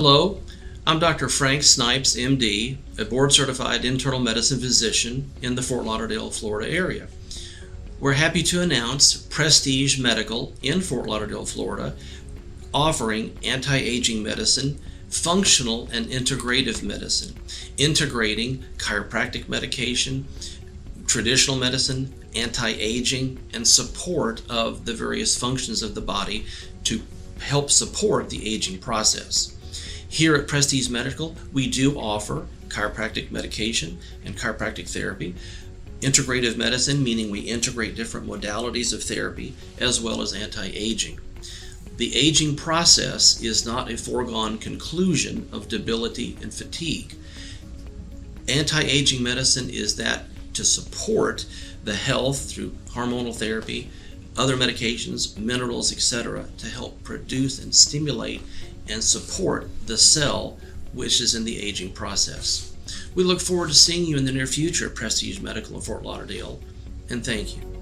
Hello, I'm Dr. Frank Snipes, MD, a board-certified internal medicine physician in the Fort Lauderdale, Florida area. We're happy to announce Prestige Medical in Fort Lauderdale, Florida, offering anti-aging medicine, functional and integrative medicine, integrating chiropractic medication, traditional medicine, anti-aging, and support of the various functions of the body to help support the aging process. Here at Prestige Medical, we do offer chiropractic medication and chiropractic therapy, integrative medicine, meaning we integrate different modalities of therapy, as well as anti-aging. The aging process is not a foregone conclusion of debility and fatigue. Anti-aging medicine is that to support the health through hormonal therapy, other medications, minerals, etc., to help produce and stimulate and support the cell which is in the aging process. We look forward to seeing you in the near future at Prestige Medical in Fort Lauderdale, and thank you.